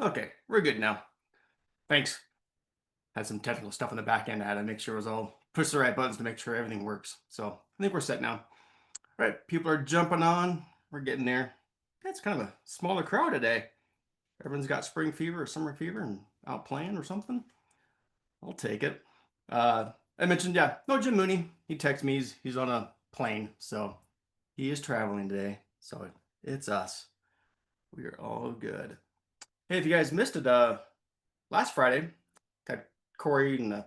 Okay, we're good now. Thanks. Had some technical stuff on the back end. I had to make sure it was all push the right buttons to make sure everything works. So I think we're set now. All right, people are jumping on. We're getting there. It's kind of a smaller crowd today. Everyone's got spring fever or summer fever and out playing or something. I'll take it. I mentioned, yeah, no Jim Mooney. He texted me. He's on a plane, so he is traveling today. So it's us. We are all good. Hey, if you guys missed it, last Friday, got Corey and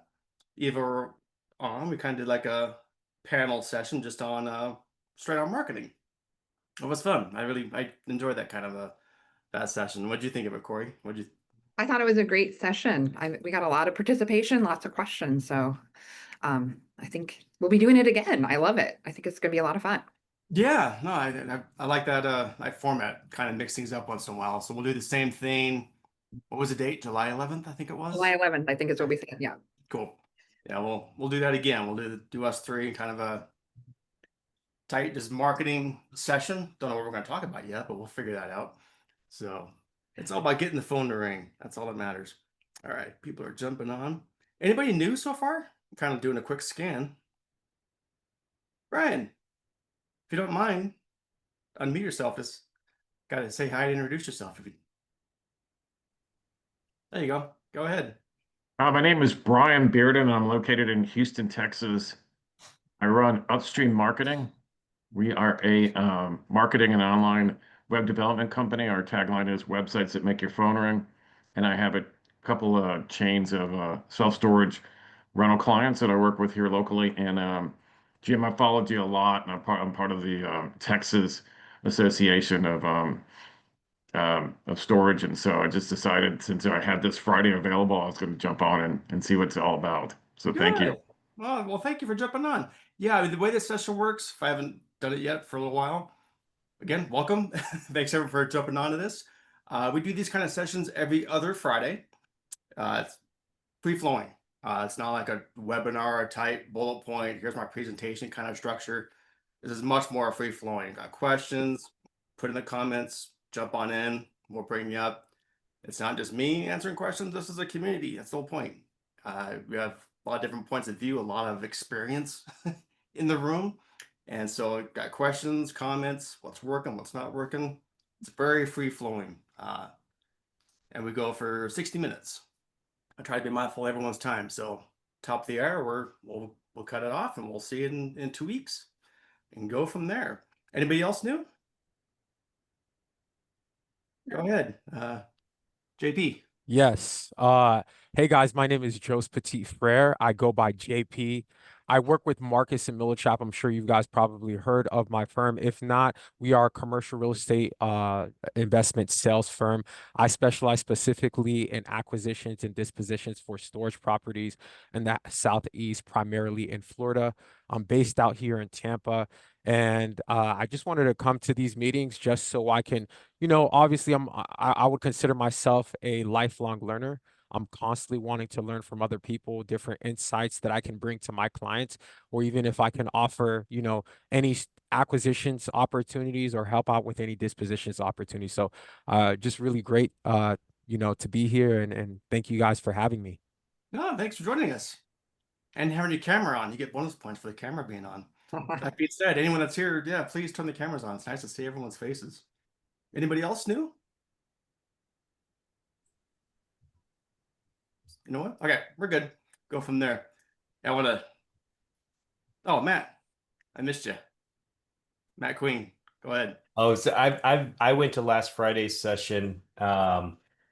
Eva were on. We kind of did like a panel session just on straight on marketing. It was fun. I enjoyed that kind of that session. What'd you think of it, Corey? What'd you? I thought it was a great session. We got a lot of participation, lots of questions. So I think we'll be doing it again. I love it. I think it's going to be a lot of fun. Yeah, no, I like that that format. Kind of mix things up once in a while. So we'll do the same thing. What was the date? July 11th, I think it July was. 11th, I think is what we said. Yeah. Cool. Yeah, we'll do that again. We'll do us three, kind of a tight just marketing session. Don't know what we're going to talk about yet, but we'll figure that out. So it's all about getting the phone to ring. That's all that matters. All right, people are jumping on. Anybody new so far? I'm kind of doing a quick scan. Brian, if you don't mind, unmute yourself. Just gotta say hi and introduce yourself. If you... There you go. Go ahead. My name is Brian Bearden. I'm located in Houston, Texas. I run Upstream Marketing. We are a marketing and online web development company. Our tagline is websites that make your phone ring. And I have a couple of chains of self-storage rental clients that I work with here locally. And Jim, I followed you a lot, and I'm part of the Texas Association of storage. And so I just decided, since I had this Friday available, I was going to jump on and see what it's all about. So thank you. Good. Well, thank you for jumping on. Yeah, I mean, the way this session works, if I haven't done it yet for a little while, again, welcome. Thanks everyone for jumping on to this. We do these kind of sessions every other Friday. It's free flowing. It's not like a webinar type bullet point. Here's my presentation kind of structure. This is much more free flowing. Got questions, put in the comments, jump on in. We'll bring you up. It's not just me answering questions. This is a community. That's the whole point. We have a lot of different points of view, a lot of experience in the room. And so got questions, comments, what's working, what's not working. It's very free flowing. And we go for 60 minutes. I try to be mindful of everyone's time. So top of the hour, we'll cut it off and we'll see you in 2 weeks and go from there. Anybody else new? Go ahead. JP. Yes. Hey guys, my name is Jose Petit Frere. I go by JP. I work with Marcus and Millichap. I'm sure you guys probably heard of my firm. If not, we are a commercial real estate investment sales firm. I specialize specifically in acquisitions and dispositions for storage properties in the Southeast, primarily in Florida. I'm based out here in Tampa. And I just wanted to come to these meetings just so I can, obviously I would consider myself a lifelong learner. I'm constantly wanting to learn from other people, different insights that I can bring to my clients, or even if I can offer, any acquisitions opportunities or help out with any dispositions opportunities. So just really great, to be here, and thank you guys for having me. No, thanks for joining us and having your camera on. You get bonus points for the camera being on. That being said, anyone that's here, yeah, please turn the cameras on. It's nice to see everyone's faces. Anybody else new? You know what? Okay, we're good. Go from there. I want to. Oh, Matt, I missed you. Matt Queen, go ahead. Oh, so I went to last Friday's session.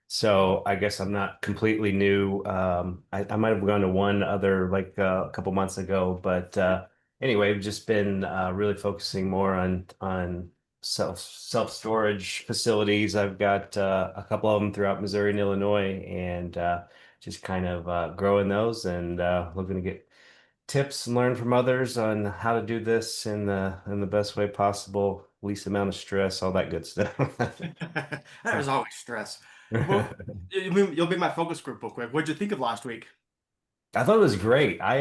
So I guess I'm not completely new. I might have gone to one other like a couple months ago, but anyway, we've just been really focusing more on self storage facilities. I've got a couple of them throughout Missouri and Illinois, and just kind of growing those and looking to get tips and learn from others on how to do this in the best way possible, least amount of stress, all that good stuff. There's always stress. Well, you'll be my focus group real quick. What'd you think of last week? I thought it was great. I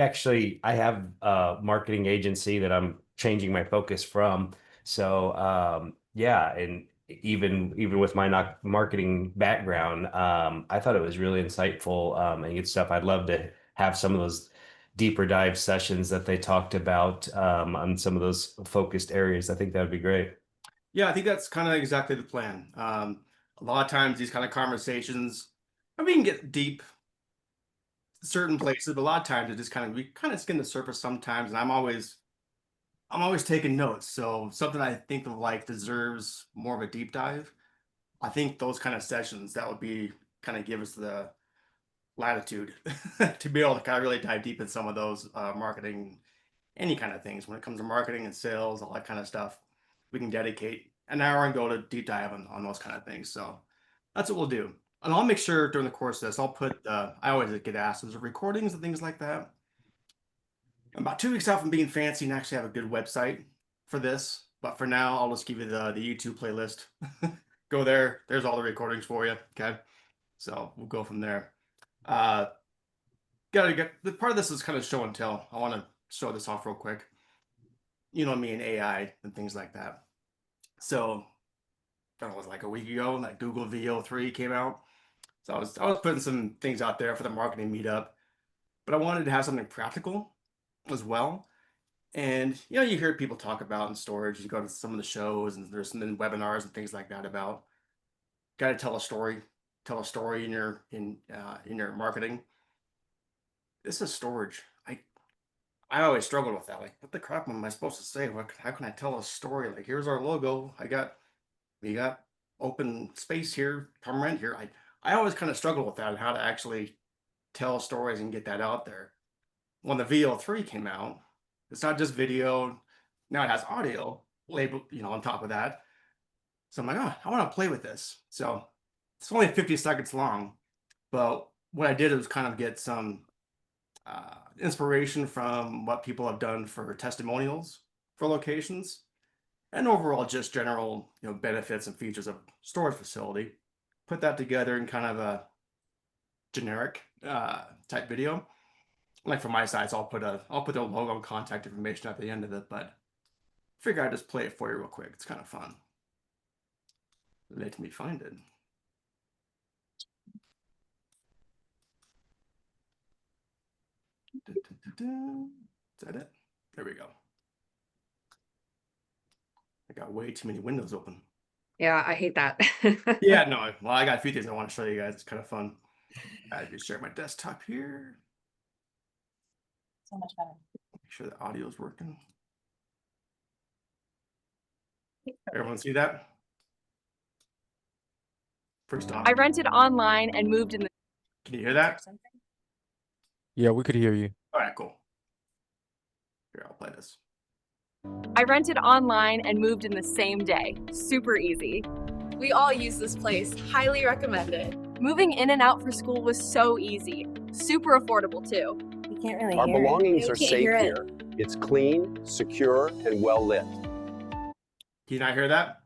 have a marketing agency that I'm changing my focus from. So yeah, and even with my marketing background, I thought it was really insightful and good stuff. I'd love to have some of those deeper dive sessions that they talked about on some of those focused areas. I think that would be great. Yeah, I think that's kind of exactly the plan. A lot of times these kind of conversations, I mean, we can get deep certain places, but a lot of times it just we kind of skim the surface sometimes, and I'm always taking notes. So something I think of like deserves more of a deep dive. I think those kind of sessions that would be kind of give us the latitude to be able to kind of really dive deep in some of those marketing, any kind of things when it comes to marketing and sales, all that kind of stuff. We can dedicate an hour and go to deep dive on those kind of things. So that's what we'll do. And I'll make sure during the course of this, I'll put, I always get asked, is there recordings and things like that? I'm about 2 weeks out from being fancy and actually have a good website for this. But for now, I'll just give you the YouTube playlist. Go there. There's all the recordings for you. Okay. So we'll go from there. Gotta get the part of this is kind of show and tell. I want to show this off real quick. You know me and AI and things like that. So that was like a week ago, like Google VO3 came out. So I was putting some things out there for the marketing meetup, but I wanted to have something practical as well. And you hear people talk about in storage. You go to some of the shows and there's some webinars and things like that about got to tell a story in your marketing. This is storage. I always struggled with that. Like, what the crap am I supposed to say? How can I tell a story? Like, here's our logo. We got open space here, come rent here. I always kind of struggled with that and how to actually tell stories and get that out there. When the VO3 came out, it's not just video. Now it has audio labeled, on top of that. So I'm like, oh, I want to play with this. So it's only 50 seconds long, but what I did was kind of get some inspiration from what people have done for testimonials for locations and overall just general benefits and features of storage facility. Put that together in kind of a generic type video. Like for my sites, I'll put the logo and contact information at the end of it, but figure I'd just play it for you real quick. It's kind of fun. Let me find it. Is that it? There we go. I got way too many windows open. Yeah, I hate that. Yeah, no. Well, I got a few things I want to show you guys. It's kind of fun. I just share my desktop here. So much better. Make sure the audio is working. Everyone see that? First off, I rented online and moved in the. can you hear that? Yeah, we could hear you. All right, cool. Here, I'll play this. I rented online and moved in the same day. Super easy. We all use this place. Highly recommend it. Moving in and out for school was so easy. Super affordable too. You can't really Our hear belongings it. are safe here. It's clean, secure, and well lit. Can you not hear that?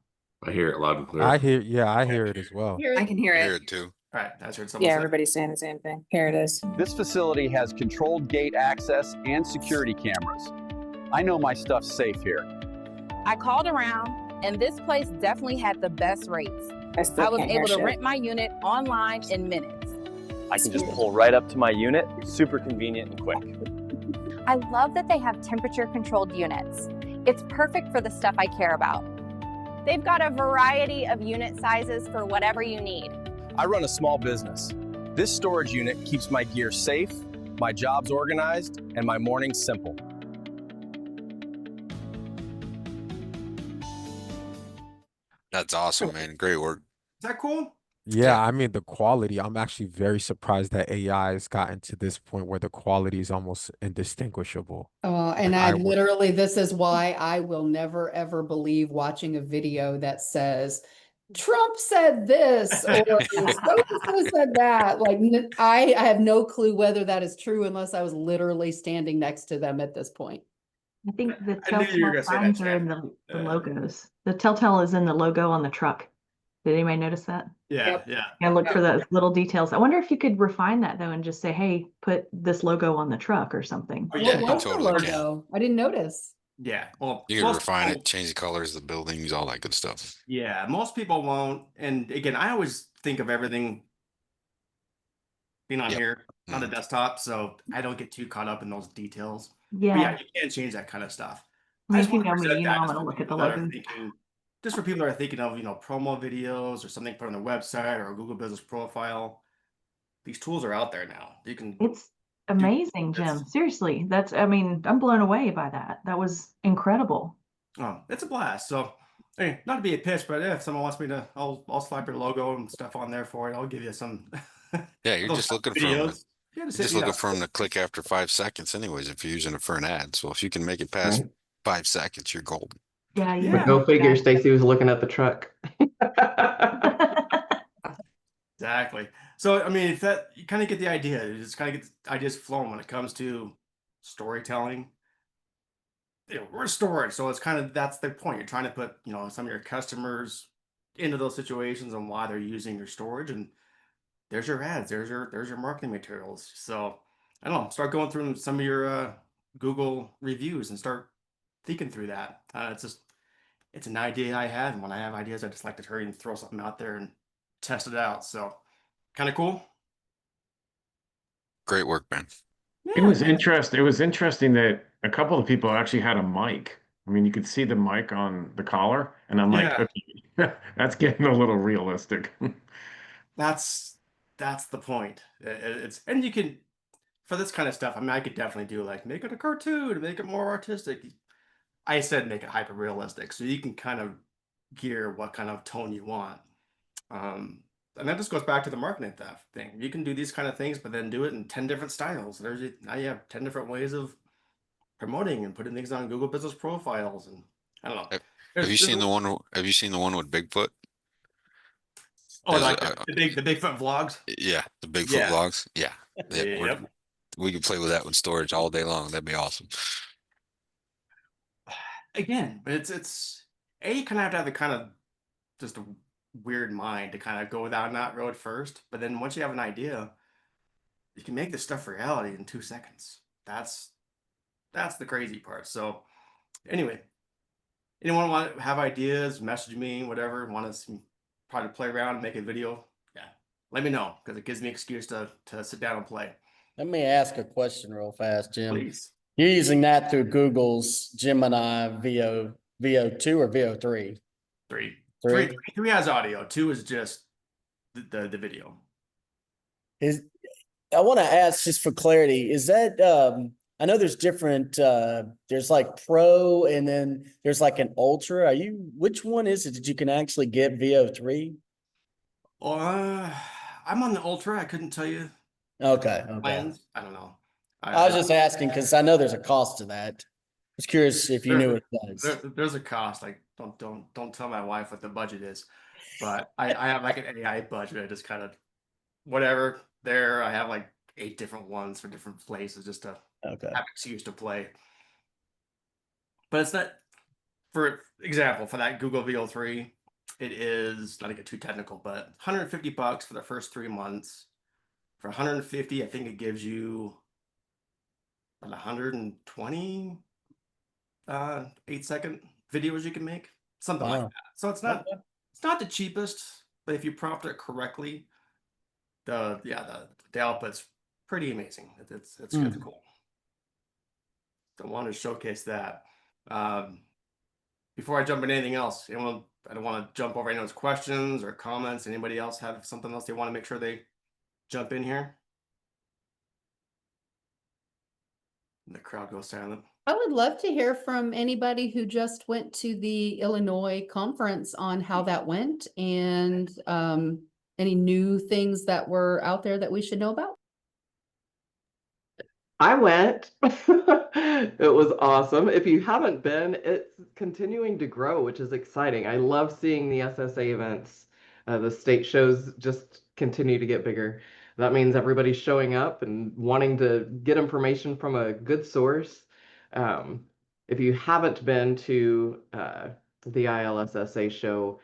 I hear it loud and clear. I hear it as well. I can hear I it. hear it too. All right, that's heard someone Yeah, say. everybody's saying the same thing. Here it is. This facility has controlled gate access and security cameras. I know my stuff's safe here. I called around, and this place definitely had the best rates. I still I was can't hear able to shit. rent my unit online in minutes. I can just pull right up to my unit, super convenient and quick. I love that they have temperature-controlled units. It's perfect for the stuff I care about. They've got a variety of unit sizes for whatever you need. I run a small business. This storage unit keeps my gear safe, my jobs organized, and my mornings simple. That's awesome, man. Great work. Is that cool? Yeah, I mean the quality. I'm actually very surprised that AI has gotten to this point where the quality is almost indistinguishable. And I I would- literally, this is why I will never ever believe watching a video that says Trump said this or so said that. Like I have no clue whether that is true unless I was literally standing next to them at this point. I think the I knew you were telltale gonna say that, signs are in Jen. the logos. The telltale is in the logo on the truck. Did anybody notice that? Yeah, Yep. yeah. I look for those little details. I wonder if you could refine that though and just say, hey, put this logo on the truck or something. Oh, yeah, What was the totally can. logo? I didn't notice. Yeah, well, You can most refine people, it, change the colors of the buildings, all that good stuff. yeah, most people won't. And again, I always think of everything being on Yep. here, on a desktop, so I don't get too caught up in those details. But Yeah. yeah, you can change that kind of stuff. I mean, just if you want to know me, present you that know I'm just gonna for look at the people that are logos. thinking, just for people that are thinking of, promo videos or something put on their website or a Google business profile. These tools are out there now. You can It's amazing, Jim. Seriously, I mean, I'm blown away by that. That was incredible. Oh, it's a blast. So, hey, not to be a pitch, but if someone wants me to, I'll slap your logo and stuff on there for it. I'll give you some Yeah, you're those just looking for them. videos. Yeah, You're just hit just me looking up. for them to click after 5 seconds, anyways, if you're using it for an ad. So if you can make it past 5 seconds, you're golden. Yeah, you Yeah. Go figure, Stacy was looking at the truck. Exactly. So, I mean, if that you kind of get the idea, you just kind of get the ideas flowing when it comes to storytelling. We're storage, so it's kind of that's the point. You're trying to put, some of your customers into those situations and why they're using your storage, and there's your ads, there's your marketing materials. So, I don't know, start going through some of your Google reviews and start thinking through that. It's an idea I had, and when I have ideas, I just like to hurry and throw something out there and test it out. So, kind of cool. Great work, man. It was interesting that a couple of people actually had a mic. I mean, you could see the mic on the collar, and I'm like, Yeah. okay, that's getting a little realistic. That's the point. It's and you can for this kind of stuff. I mean, I could definitely do like make it a cartoon, make it more artistic. I said make it hyper realistic, so you can kind of gear what kind of tone you want. And that just goes back to the marketing thing. You can do these kind of things, but then do it in 10 different styles. Now you have 10 different ways of promoting and putting things on Google business profiles. And I don't know. Have you seen the one? Have you seen the one with Bigfoot? Oh, There's like a- the Bigfoot vlogs? Yeah, the Bigfoot Yeah. vlogs. Yeah, Yep. we could play with that with storage all day long. That'd be awesome. Again, but it's you kind of have to have the kind of just a weird mind to kind of go down that road first. But then once you have an idea, you can make this stuff reality in 2 seconds. That's the crazy part. So anyway, anyone want to have ideas, message me, whatever, want to probably play around, make a video, yeah, let me know, because it gives me an excuse to sit down and play. Let me ask a question real fast, Jim. Please. You're using that through Google's Gemini VO2 or VO3? Three has audio. 2 is just the video. I want to ask just for clarity, is that I know there's different there's like Pro and then there's like an Ultra. Which one is it that you can actually get VO3? I'm on the Ultra. I couldn't tell you. Okay. Plans. I don't know. I was just asking because I know there's a cost to that. I was curious if you knew what it was. There's a cost. Like don't tell my wife what the budget is, but I have like an AI budget. I just kind of whatever there. I have like 8 different ones for different places just to have an excuse to play. But it's not, for example, for that Google VO3, it is not to get too technical, but $150 for the first 3 months. For 150, I think it gives you about 120 8-second videos you can make, something like that. So it's not the cheapest, but if you prompt it correctly, the output's pretty amazing. It's cool. So I wanted to showcase that. Before I jump into anything else, I don't want to jump over anyone's questions or comments. Anybody else have something else they want to make sure they jump in here? And the crowd goes silent. I would love to hear from anybody who just went to the Illinois conference on how that went and any new things that were out there that we should know about. I went. It was awesome. If you haven't been, it's continuing to grow, which is exciting. I love seeing the SSA events. The state shows just continue to get bigger. That means everybody's showing up and wanting to get information from a good source. If you haven't been to the ILSSA show,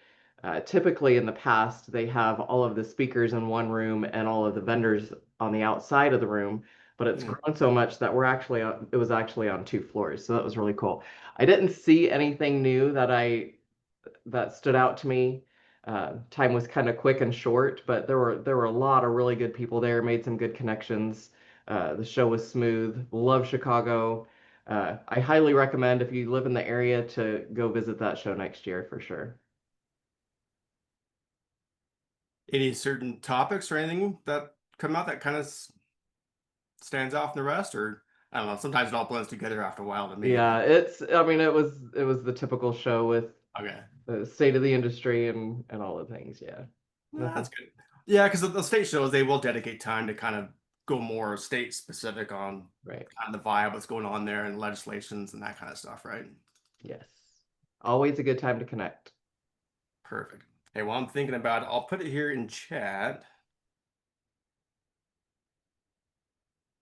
typically in the past, they have all of the speakers in one room and all of the vendors on the outside of the room. but it's grown so much that it was actually on 2 floors. So that was really cool. I didn't see anything new that stood out to me. Time was kind of quick and short, but there were a lot of really good people there, made some good connections. The show was smooth. Love Chicago. I highly recommend, if you live in the area, to go visit that show next year for sure. Any certain topics or anything that come out that kind of stands out from the rest, or I don't know, sometimes it all blends together after a while to me. Yeah, I mean, it was the typical show with the state of the industry and all the things. Yeah. Well, that's good. Yeah, because the state shows, they will dedicate time to kind of go more state specific on kind of the vibe, what's going on there, and legislations and that kind of stuff, right? Yes. Always a good time to connect. Perfect. Hey, while I'm thinking about it, I'll put it here in chat.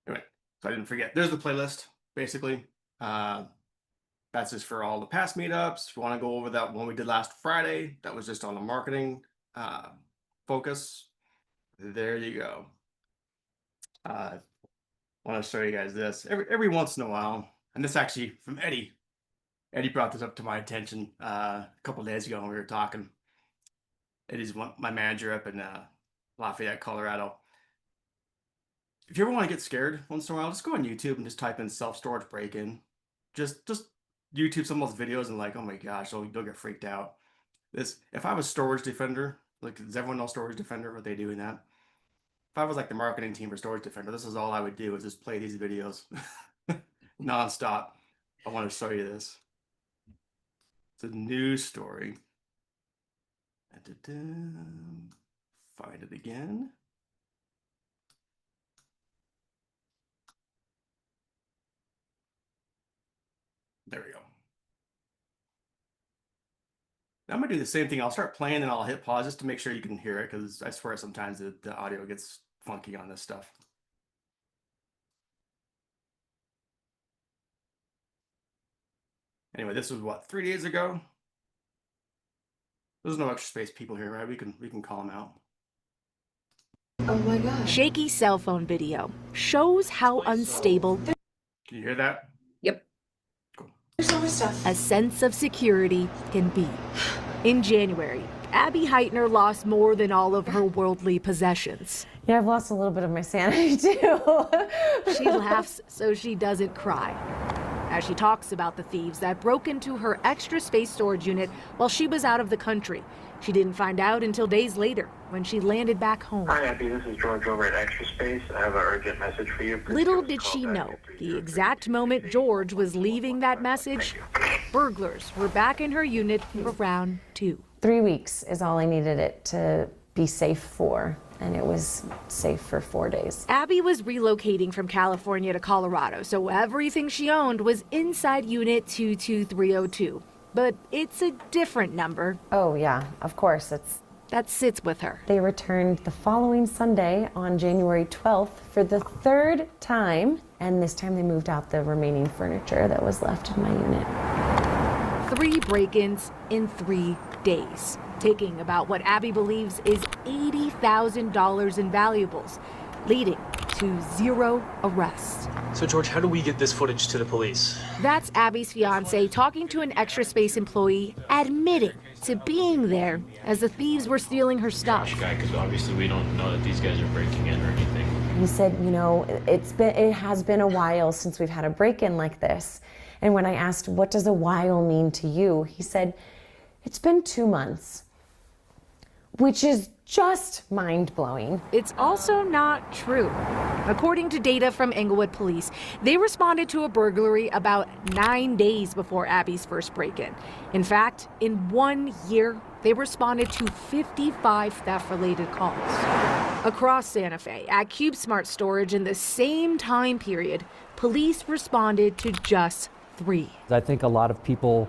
Anyway, so I didn't forget. There's the playlist, basically. That's just for all the past meetups. If you want to go over that one we did last Friday, that was just on the marketing focus. There you go. I want to show you guys this every once in a while, and this actually from Eddie. Eddie brought this up to my attention a couple of days ago when we were talking. Eddie's my manager up in Lafayette, Colorado. If you ever want to get scared once in a while, just go on YouTube and just type in self-storage break-in. Just YouTube some of those videos and like, oh my gosh, you'll get freaked out. If I was Storage Defender, like, does everyone know Storage Defender? What they do in that? If I was like the marketing team for Storage Defender, this is all I would do, is just play these videos nonstop. I want to show you this. It's a news story. Find it again. There we go. Now I'm gonna do the same thing. I'll start playing and I'll hit pause just to make sure you can hear it, because I swear sometimes the audio gets funky on this stuff. Anyway, this was what, 3 days ago? There's no extra space people here, right? We can call them out. Oh my God. Shaky cell phone video shows how unstable. Can you hear that? Yep. Cool. There's so much stuff. A sense of security can be. In January, Abby Heitner lost more than all of her worldly possessions. Yeah, I've lost a little bit of my sanity too. She laughs so she doesn't cry, as she talks about the thieves that broke into her extra space storage unit while she was out of the country. She didn't find out until days later when she landed back home. Hi, Abby. This is George over at Extra Space. I have an urgent message for you. Little did she know, the exact moment George was leaving that message, burglars were back in her unit for round 2. 3 weeks is all I needed it to be safe for, and it was safe for 4 days. Abby was relocating from California to Colorado, so everything she owned was inside Unit 22302. But it's a different number. Oh yeah, of course. That sits with her. They returned the following Sunday on January 12th for the 3rd time, and this time they moved out the remaining furniture that was left in my unit. 3 break-ins in 3 days, taking about what Abby believes is $80,000 in valuables, leading to 0 arrests. So George, how do we get this footage to the police? That's Abby's fiance talking to an Extra Space employee, admitting to being there as the thieves were stealing her stuff. Because obviously we don't know that these guys are breaking in or anything. He said, you know, it has been a while since we've had a break-in like this. And when I asked, what does a while mean to you? He said, it's been 2 months, which is just mind-blowing. It's also not true. According to data from Englewood Police, they responded to a burglary about 9 days before Abby's first break-in. In fact, in 1 year, they responded to 55 theft-related calls. Across Santa Fe, at CubeSmart Storage in the same time period, police responded to just 3. I think a lot of people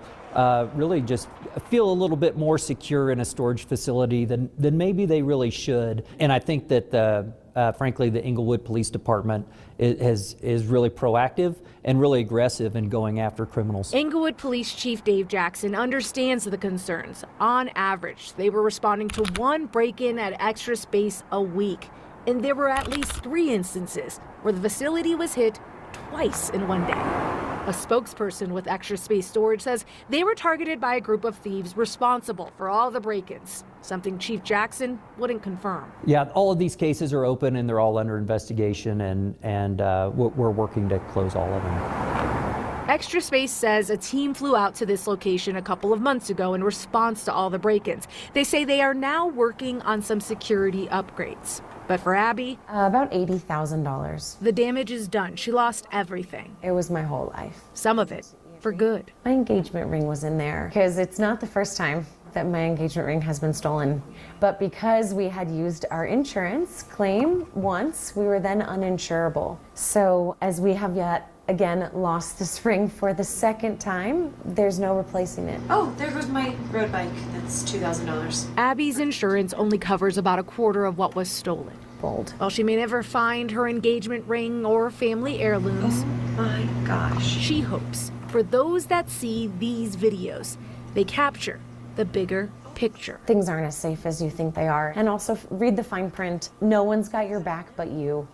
really just feel a little bit more secure in a storage facility than maybe they really should. And I think that frankly, the Englewood Police Department is really proactive and really aggressive in going after criminals. Englewood Police Chief Dave Jackson understands the concerns. On average, they were responding to 1 break-in at Extra Space a week. And there were at least 3 instances where the facility was hit twice in one day. A spokesperson with Extra Space Storage says they were targeted by a group of thieves responsible for all the break-ins, something Chief Jackson wouldn't confirm. Yeah, all of these cases are open and they're all under investigation, and we're working to close all of them. Extra Space says a team flew out to this location a couple of months ago in response to all the break-ins. They say they are now working on some security upgrades. But for Abby, about $80,000. The damage is done. She lost everything. It was my whole life. Some of it for good. My engagement ring was in there because it's not the first time that my engagement ring has been stolen. But because we had used our insurance claim once, we were then uninsurable. So as we have yet again lost this ring for the second time, there's no replacing it. Oh, there goes my road bike. That's $2,000. Abby's insurance only covers about a quarter of what was stolen. Bold. While she may never find her engagement ring or family heirlooms, oh my gosh, she hopes for those that see these videos, they capture the bigger picture. Things aren't as safe as you think they are. And also read the fine print. No one's got your back but you.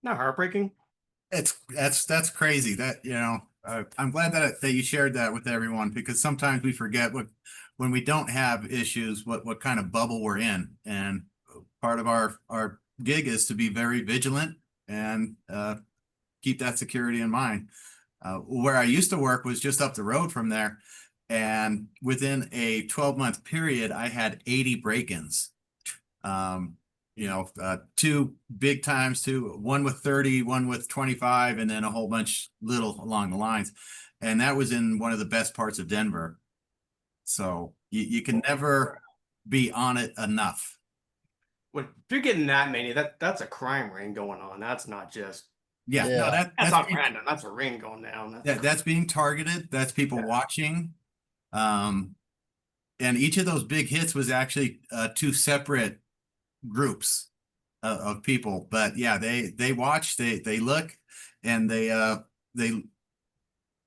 Not heartbreaking. That's crazy. That, you know, I'm glad that you shared that with everyone, because sometimes we forget when we don't have issues, what kind of bubble we're in. And part of our gig is to be very vigilant and keep that security in mind. Where I used to work was just up the road from there. And within a 12-month period, I had 80 break-ins. You know, 2 big times, one with 30, one with 25, and then a whole bunch little along the lines. And that was in one of the best parts of Denver. So you can never be on it enough. When if you're getting that many, that's a crime ring going on. That's not just no, that's not random. That's a ring going down. That's being targeted. That's people watching. And each of those big hits was actually 2 separate groups of people. But yeah, they watch, they look, and they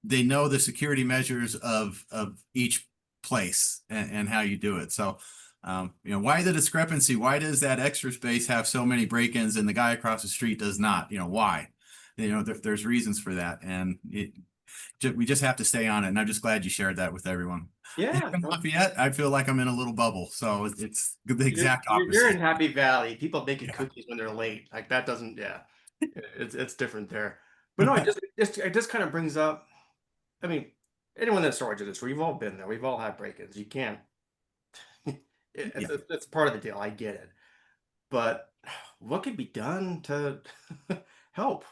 know the security measures of each place and how you do it. So you know, why the discrepancy? Why does that Extra Space have so many break-ins and the guy across the street does not? You know, why? You know, there's reasons for that, and we just have to stay on it. And I'm just glad you shared that with everyone. Yeah. In Lafayette, I feel like I'm in a little bubble, so it's the exact opposite. You're in Happy Valley. People making cookies when they're late. Like that doesn't. Yeah, it's different there. But no, it just kind of brings up. I mean, anyone that's storage industry, we've all been there. We've all had break-ins. You can't. It's part of the deal. I get it, but what could be done to help?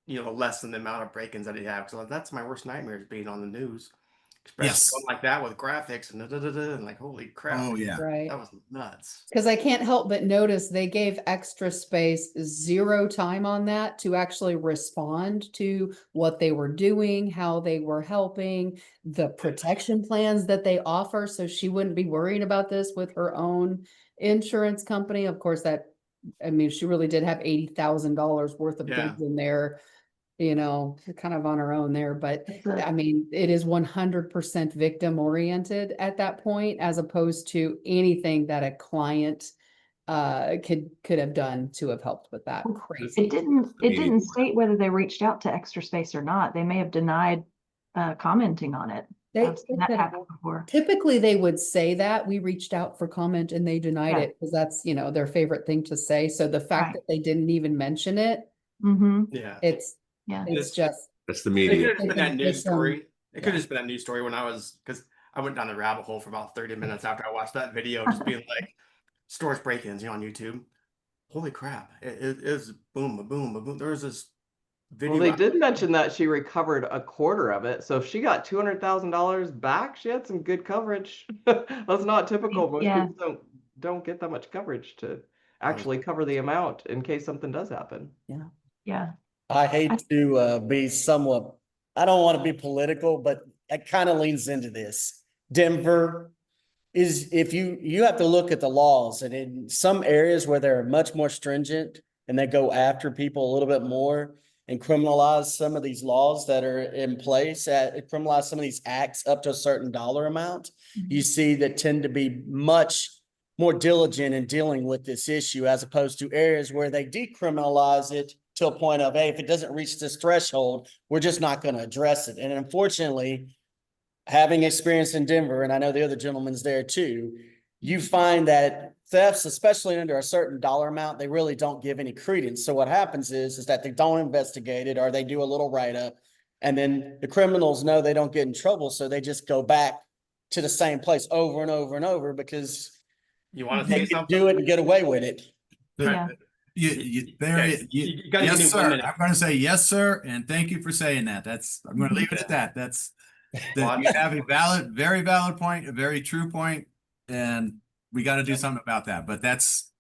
You know, lessen the amount of break-ins that you have. So that's my worst nightmare, is being on the news, especially something like that with graphics and like, holy crap. Oh yeah, right. That was nuts. Because I can't help but notice they gave Extra Space 0 time on that to actually respond to what they were doing, how they were helping, the protection plans that they offer, so she wouldn't be worrying about this with her own insurance company. Of course, I mean, she really did have $80,000 worth of goods in there, you know, kind of on her own there. But I mean, it is 100% victim oriented at that point, as opposed to anything that a client could have done to have helped with that. Crazy. It didn't state whether they reached out to Extra Space or not. They may have denied commenting on it. I've seen that happen before. Typically they would say that we reached out for comment and they denied it, because that's, you know, their favorite thing to say. So the fact that they didn't even mention it, it's just, that's the media. It could have been that news story. It could have just been that news story because I went down the rabbit hole for about 30 minutes after I watched that video, just being like, storage break-ins, you know, on YouTube. Holy crap. It is boom, a boom, a boom. There was this video. Well, they did mention that she recovered a quarter of it. So if she got $200,000 back, she had some good coverage. That's not typical. Most people don't get that much coverage to actually cover the amount in case something does happen. Yeah. I hate to be somewhat, I don't want to be political, but it kind of leans into this. Denver is, if you have to look at the laws, and in some areas where they're much more stringent and they go after people a little bit more, and criminalize some of these laws that are in place, criminalize some of these acts up to a certain dollar amount, you see that tend to be much more diligent in dealing with this issue, as opposed to areas where they decriminalize it to a point of, hey, if it doesn't reach this threshold, we're just not going to address it. And unfortunately, having experience in Denver, and I know the other gentleman's there too, you find that thefts, especially under a certain dollar amount, they really don't give any credence. So what happens is that they don't investigate it, or they do a little write-up, and then the criminals know they don't get in trouble, so they just go back to the same place over and over and over because you want to they say can something? do it and get away with it. Yeah. Yes, sir. I'm going to say yes, sir, and thank you for saying that. I'm going to leave it at that. You have a very valid point, a very true point, and we got to do something about that. But that's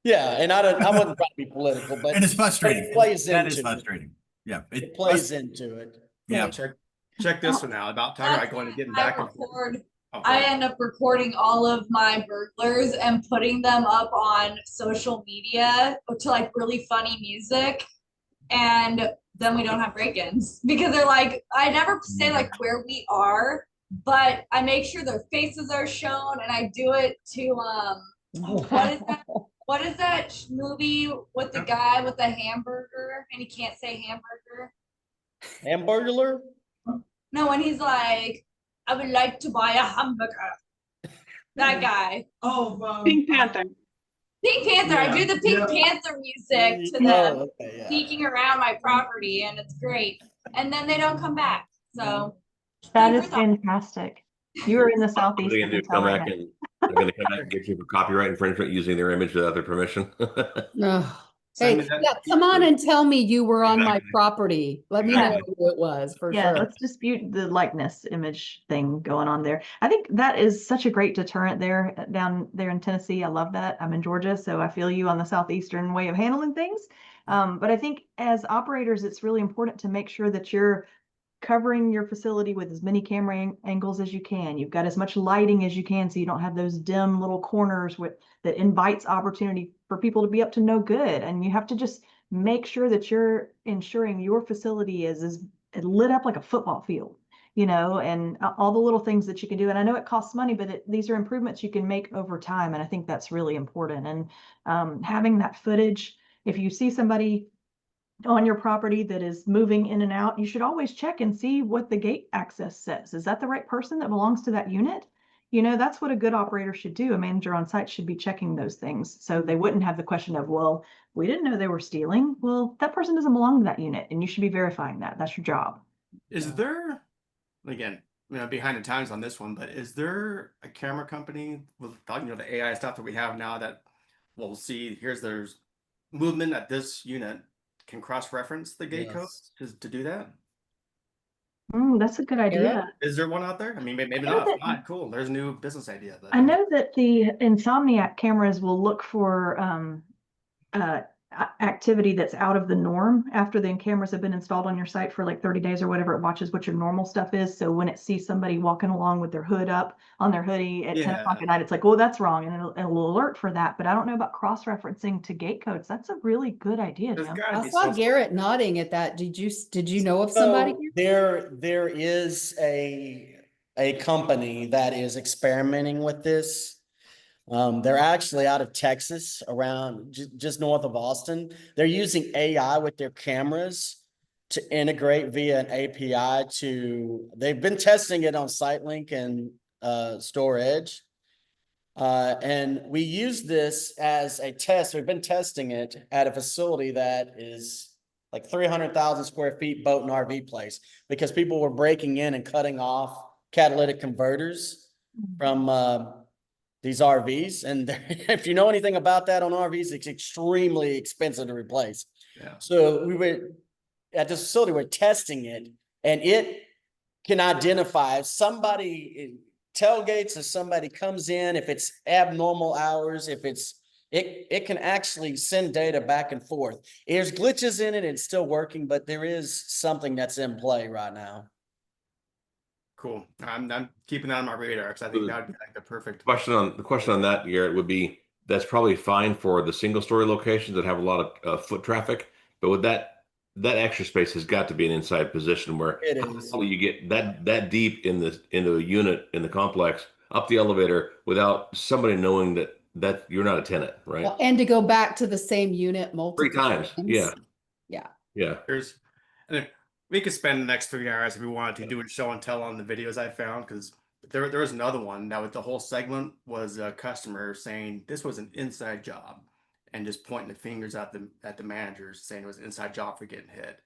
and I wasn't trying to be political, but and it's frustrating. It plays that into is frustrating. Yeah, it plays into it. Yeah, check this one out. About time I going to getting back and forth. I end up recording all of my burglars and putting them up on social media to like really funny music, and then we don't have break-ins because they're like, I never say like where we are, but I make sure their faces are shown, and I do it to what is that movie with the guy with the hamburger and he can't say hamburger? Hamburglar? No, when he's like, I would like to buy a hamburger. That guy. Oh, Pink Panther. Pink Panther. I do the Pink Panther music to them sneaking around my property, and it's great. And then they don't come back. So that is fantastic. You are in the southeast. They're going to come back and they're going to come back and get you for copyright infringement using their image without their permission. No. Hey, come on and tell me you were on my property. Let me know who it was for sure. Let's dispute the likeness image thing going on there. I think that is such a great deterrent down there in Tennessee. I love that. I'm in Georgia, so I feel you on the southeastern way of handling things. But I think as operators, it's really important to make sure that you're covering your facility with as many camera angles as you can. You've got as much lighting as you can, so you don't have those dim little corners that invites opportunity for people to be up to no good. And you have to just make sure that you're ensuring your facility is lit up like a football field, and all the little things that you can do. And I know it costs money, but these are improvements you can make over time. And I think that's really important. And having that footage, if you see somebody on your property that is moving in and out, you should always check and see what the gate access says. Is that the right person that belongs to that unit? That's what a good operator should do. A manager on site should be checking those things, so they wouldn't have the question of, well, we didn't know they were stealing. Well, that person doesn't belong to that unit, and you should be verifying that. That's your job. Is there, again, behind the times on this one, but is there a camera company with the AI stuff that we have now that will see there's movement at this unit, can cross-reference the gate code to do that? That's a good idea. Is there one out there? I mean, maybe not. If not, cool. There's a new business idea. I know that the Insomniac cameras will look for activity that's out of the norm after the cameras have been installed on your site for like 30 days or whatever. It watches what your normal stuff is. So when it sees somebody walking along with their hood up on their hoodie at 10 o'clock at night, it's like, well, that's wrong. And it'll alert for that. But I don't know about cross-referencing to gate codes. That's a really good idea, Jim. I saw Garrett nodding at that. Did you know of somebody? There is a company that is experimenting with this. They're actually out of Texas, around just north of Austin. They're using AI with their cameras to integrate via an API they've been testing it on SiteLink and Storage. And we use this as a test. We've been testing it at a facility that is like 300,000 square feet boat and RV place, because people were breaking in and cutting off catalytic converters from these RVs. And if you know anything about that on RVs, it's extremely expensive to replace. So we were at this facility, we're testing it, and it can identify if somebody tailgates or somebody comes in, if it's abnormal hours, if it can actually send data back and forth. There's glitches in it, it's still working, but there is something that's in play right now. Cool. I'm keeping that on my radar because I think that would be like the perfect question on that, Garrett, would be, that's probably fine for the single story locations that have a lot of foot traffic, but would that that extra space has got to be an inside position where It is. how you get that deep into a unit in the complex up the elevator without somebody knowing that you're not a tenant, right? Well, and to go back to the same unit 3 multiple times. Yeah. Yeah. Yeah. And we could spend the next 3 hours if we wanted to do a show and tell on the videos I found, because there was another one that with the whole segment was a customer saying this was an inside job and just pointing the fingers at the managers saying it was an inside job for getting hit.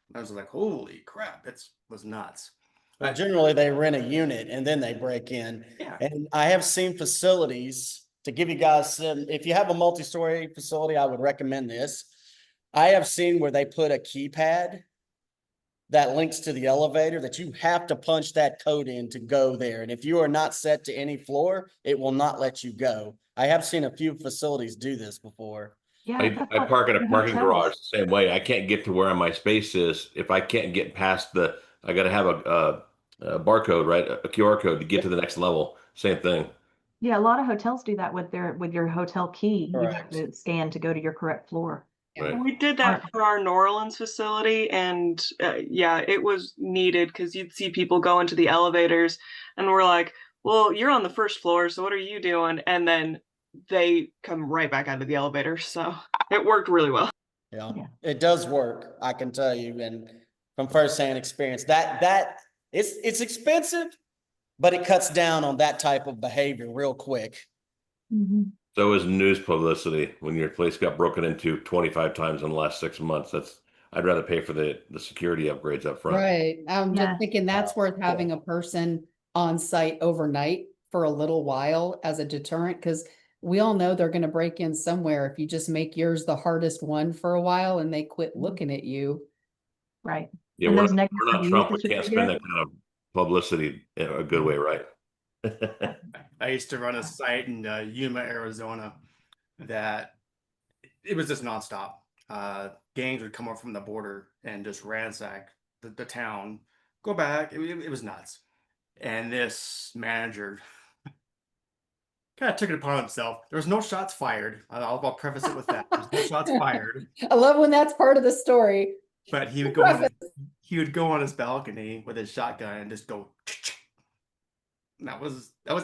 And I was like, holy crap, that was nuts. Well, generally they rent a unit and then they break in. Yeah. And I have seen facilities, to give you guys some, if you have a multi-story facility, I would recommend this. I have seen where they put a keypad that links to the elevator that you have to punch that code in to go there. And if you are not set to any floor, it will not let you go. I have seen a few facilities do this before. Yeah, I park in a parking garage the same way. I can't get to where my space is if I can't get past I got to have a barcode, right? A QR code to get to the next level. Same thing. Yeah, a lot of hotels do that with your hotel key. You have Correct. to scan to go to your correct floor. Right. We did that for our New Orleans facility, and yeah, it was needed because you'd see people go into the elevators, and we're like, "Well, you're on the first floor, so what are you doing?" And then they come right back out of the elevator, so it worked really well. Yeah, it does work. I can tell you, and from firsthand experience, that it's expensive, but it cuts down on that type of behavior real quick. Mm-hmm. So is news publicity when your place got broken into 25 times in the last 6 months. I'd rather pay for the security upgrades up front. Right. I'm just thinking that's worth having a person on site overnight for a little while as a deterrent, because we all know they're going to break in somewhere if you just make yours the hardest one for a while and they quit looking at you. Right. Yeah, And we're those not negative Trump. We reviews that you can't get. spend that kind of publicity in a good way, right? I used to run a site in Yuma, Arizona, that it was just nonstop. Gangs would come up from the border and just ransack the town, go back. It was nuts. And this manager kind of took it upon himself. There was no shots fired. I'll preface it with that. There's no shots fired. I love when that's part of the story. But he would go on his balcony with his shotgun and just go. And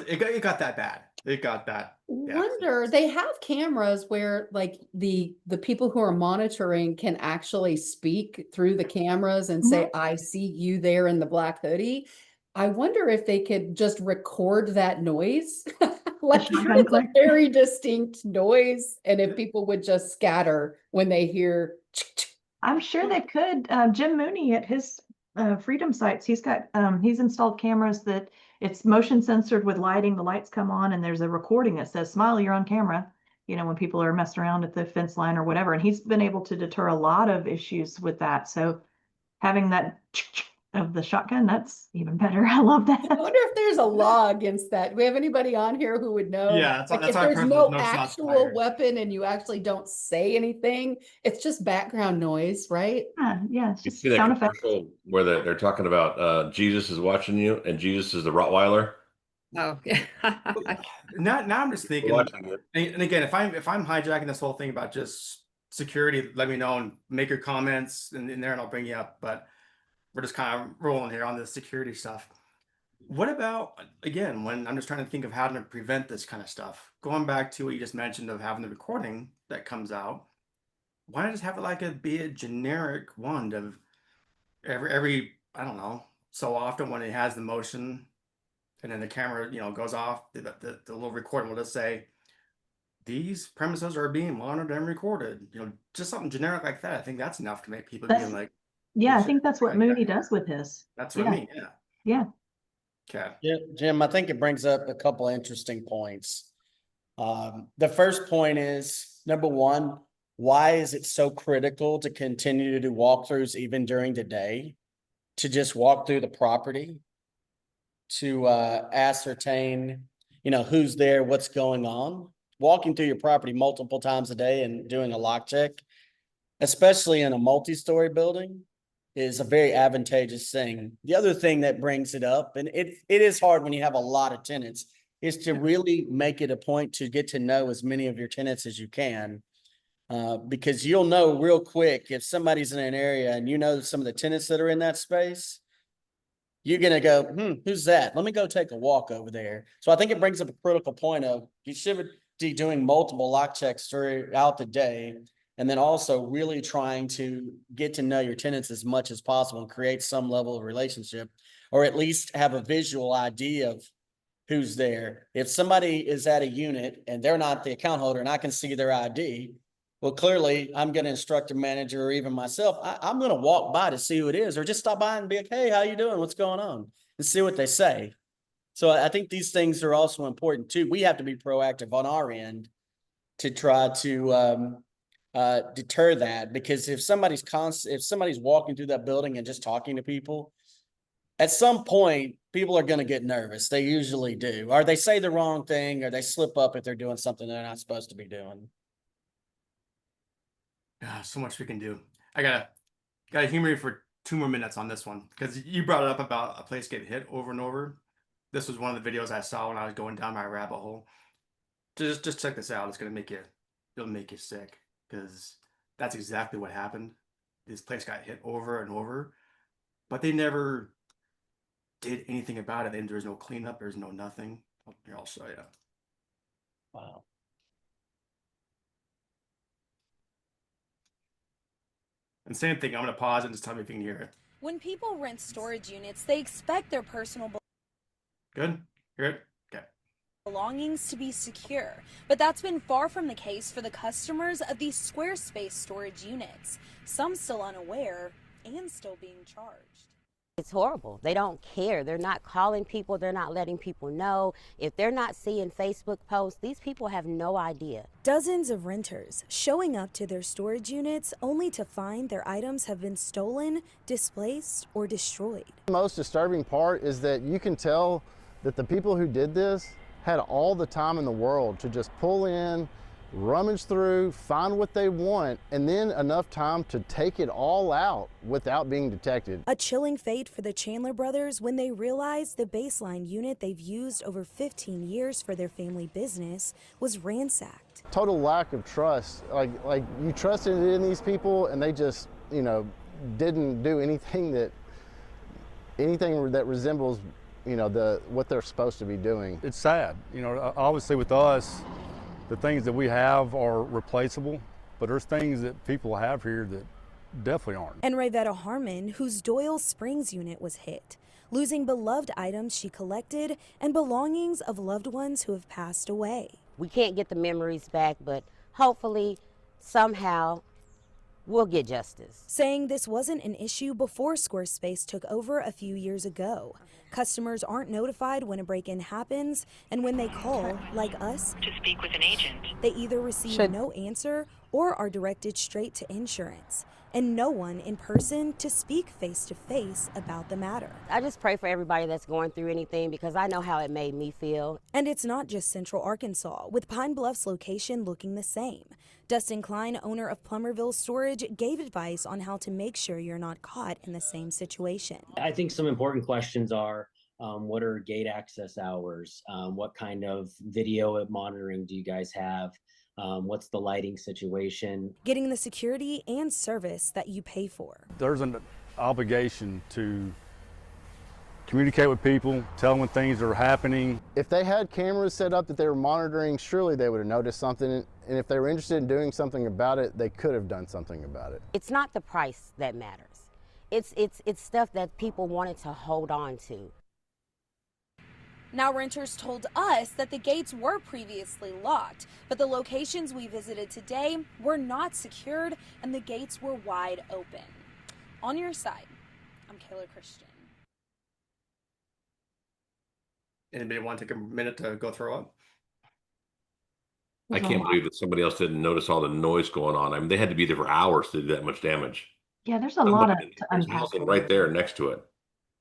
it got that bad. It got that. Wonder, they have cameras where like the people who are monitoring can actually speak through the cameras and say, I see you there in the black hoodie. I wonder if they could just record that noise. Like it's a very distinct noise. And if people would just scatter when they hear. I'm sure they could. Jim Mooney at his Freedom sites, he's installed cameras that it's motion censored with lighting. The lights come on and there's a recording that says, "Smile, you're on camera." You know, when people are messing around at the fence line or whatever. And he's been able to deter a lot of issues with that. So having that of the shotgun, that's even better. I love that. I wonder if there's a law against that. Do we have anybody on here who would know? Yeah, Like, that's if why I've there's heard no there's no shots actual fired. weapon and you actually don't say anything, it's just background noise, right? Yeah, it's You just see that sound effects. commercial where they're talking about Jesus is watching you and Jesus is the Rottweiler? Oh, yeah. Now I'm just thinking, Watching it. and again, if I'm hijacking this whole thing about just security, let me know and make your comments in there and I'll bring you up. But we're just kind of rolling here on the security stuff. What about, again, when I'm just trying to think of how to prevent this kind of stuff, going back to what you just mentioned of having the recording that comes out, why not just have it be a generic one of every I don't know, so often when it has the motion and then the camera, goes off, the little recording will just say, these premises are being monitored and recorded, just something generic like that. I think that's enough to make people be like, Yeah, I think that's what Mooney does with his. that's what I mean. Yeah. Yeah. Okay. Jim, I think it brings up a couple of interesting points. The first point is, number one, why is it so critical to continue to do walkthroughs even during the day? To just walk through the property, to ascertain, who's there, what's going on. Walking through your property multiple times a day and doing a lock check, especially in a multi-story building, is a very advantageous thing. The other thing that brings it up, and it is hard when you have a lot of tenants, is to really make it a point to get to know as many of your tenants as you can. Because you'll know real quick if somebody's in an area and you know some of the tenants that are in that space, you're going to go, who's that? Let me go take a walk over there. So I think it brings up a critical point of you should be doing multiple lock checks throughout the day. And then also really trying to get to know your tenants as much as possible and create some level of relationship, or at least have a visual idea of who's there. If somebody is at a unit and they're not the account holder and I can see their ID, well, clearly I'm going to instruct a manager or even myself. I'm going to walk by to see who it is, or just stop by and be like, hey, how you doing? What's going on? And see what they say. So I think these things are also important too. We have to be proactive on our end to try to deter that, because if somebody's walking through that building and just talking to people, at some point people are going to get nervous. They usually do, or they say the wrong thing, or they slip up if they're doing something they're not supposed to be doing. So much we can do. I gotta humor you for 2 more minutes on this one, because you brought it up about a place getting hit over and over. This was one of the videos I saw when I was going down my rabbit hole. Just check this out. It'll make you sick, because that's exactly what happened. This place got hit over and over, but they never did anything about it. And there's no cleanup. There's no nothing. Here, I'll show you. Wow. And same thing. I'm gonna pause and just tell me if you can hear it. When people rent storage units, they expect their personal Good. Hear it? Okay. belongings to be secure, but that's been far from the case for the customers of these Squarespace storage units. Some still unaware and still being charged. It's horrible. They don't care. They're not calling people. They're not letting people know. If they're not seeing Facebook posts, these people have no idea. Dozens of renters showing up to their storage units only to find their items have been stolen, displaced, or destroyed. The most disturbing part is that you can tell that the people who did this had all the time in the world to just pull in, rummage through, find what they want, and then enough time to take it all out without being detected. A chilling fate for the Chandler brothers when they realized the baseline unit they've used over 15 years for their family business was ransacked. Total lack of trust. Like you trusted in these people and they just, didn't do anything that resembles, what they're supposed to be doing. It's sad. Obviously with us, the things that we have are replaceable, but there's things that people have here that definitely aren't. And Rayvetta Harmon, whose Doyle Springs unit was hit, losing beloved items she collected and belongings of loved ones who have passed away. We can't get the memories back, but hopefully somehow we'll get justice. Saying this wasn't an issue before Squarespace took over a few years ago. Customers aren't notified when a break-in happens, and when they call, like us, to speak with an agent, they either receive no answer or are directed straight to insurance, and no one in person to speak face-to-face about the matter. I just pray for everybody that's going through anything, because I know how it made me feel. And it's not just Central Arkansas, with Pine Bluff's location looking the same. Dustin Klein, owner of Plummerville Storage, gave advice on how to make sure you're not caught in the same situation. I think some important questions are, what are gate access hours? What kind of video monitoring do you guys have? What's the lighting situation? Getting the security and service that you pay for. There's an obligation to communicate with people, tell them when things are happening. If they had cameras set up that they were monitoring, surely they would have noticed something. And if they were interested in doing something about it, they could have done something about it. It's not the price that matters. It's stuff that people wanted to hold on to. Now, renters told us that the gates were previously locked, but the locations we visited today were not secured and the gates were wide open. On your side, I'm Kayla Christian. Anybody want to take a minute to go throw up? I can't believe that somebody else didn't notice all the noise going on. I mean, they had to be there for hours to do that much damage. Yeah, there's a lot to There's unpack. housing right there next to it.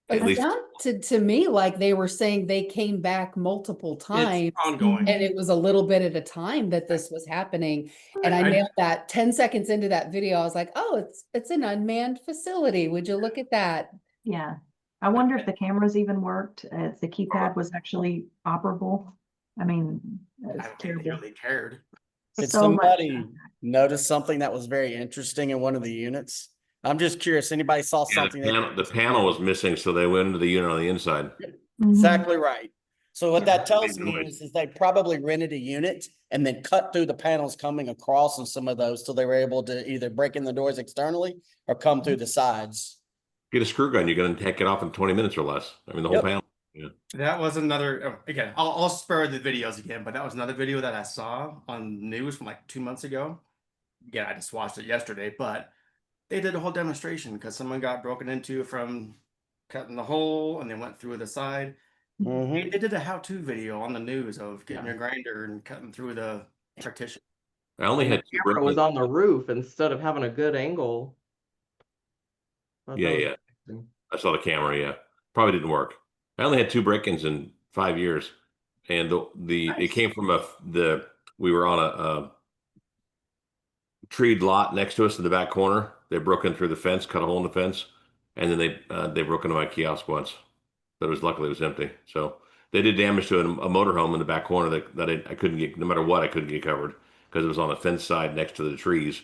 It At least sounded to me like they were saying they came back multiple times. Ongoing. And it was a little bit at a time that this was happening. And I nailed that 10 seconds into that video. I was like, oh, it's an unmanned facility. Would you look at that? Yeah. I wonder if the cameras even worked, if the keypad was actually operable. I mean, I it's don't think they terrible. really cared. Did So much somebody notice something that was very interesting in one of the units? I'm just curious. Anybody saw Yeah, something the panel was missing, so they went into the unit on the inside. Exactly right. So what that tells Made me noise. is they probably rented a unit and then cut through the panels coming across on some of those till they were able to either break in the doors externally or come through the sides. Get a screw gun, you're going to take it off in 20 minutes or less. I mean, the whole Yep. panel. Yeah. That was another, again, I'll spare the videos again, but that was another video that I saw on news from like 2 months ago. Again, I just watched it yesterday, but they did a whole demonstration because someone got broken into from cutting the hole and they went through the side. Mhm. They did a how-to video on the news of getting your grinder and cutting through the partition. I only And had the two camera was break-ins. on the roof instead of having a good angle. Thought Yeah, that was yeah. interesting. I saw the camera. Yeah, probably didn't work. I only had two break-ins in 5 years, and it came from we were on a treed lot next to us in the back corner. They broke in through the fence, cut a hole in the fence, and then they broke into my kiosk once. But luckily it was empty. So they did damage to a motorhome in the back corner that I couldn't get, no matter what, I couldn't get covered because it was on the fence side next to the trees.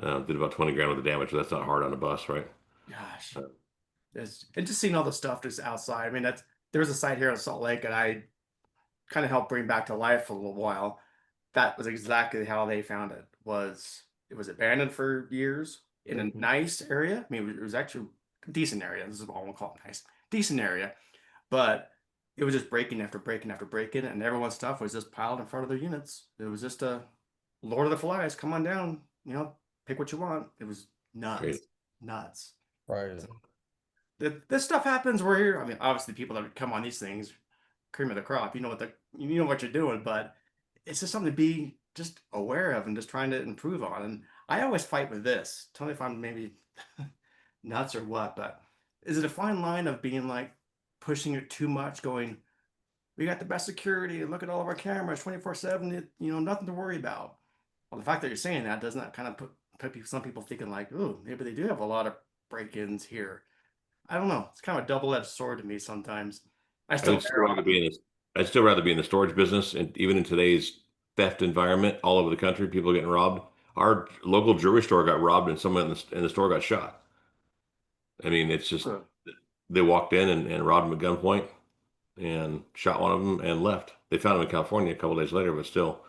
Did about 20 grand worth of damage. So that's not hard on a bus, right? Gosh, and just seeing all the stuff just outside. I mean, there's a site here in Salt Lake that I kind of helped bring back to life for a little while. That was exactly how they found it. It was abandoned for years in a nice area. I mean, it was actually a decent area. This is all we'll call it, nice, decent area, but it was just breaking after breaking after breaking, and everyone's stuff was just piled in front of their units. It was just a Lord of the Flies. Come on down, pick what you want. It was nuts, Great. nuts. Right. This stuff happens where you're, I mean, obviously people that come on these things, cream of the crop, you know what you're doing, but it's just something to be just aware of and just trying to improve on. And I always fight with this. Tell me if I'm maybe nuts or what, but is it a fine line of being like pushing it too much, going, we got the best security, look at all of our cameras 24/7, nothing to worry about. Well, the fact that you're saying that does not kind of put some people thinking like, oh, maybe they do have a lot of break-ins here. I don't know. It's kind of a double-edged sword to me sometimes. I'd still rather be in the storage business, and even in today's theft environment all over the country, people are getting robbed. Our local jewelry store got robbed, and someone in the store got shot. I mean, it's just they walked in and robbed them at gunpoint and shot one of them and left. They found him in California a couple days later, but still,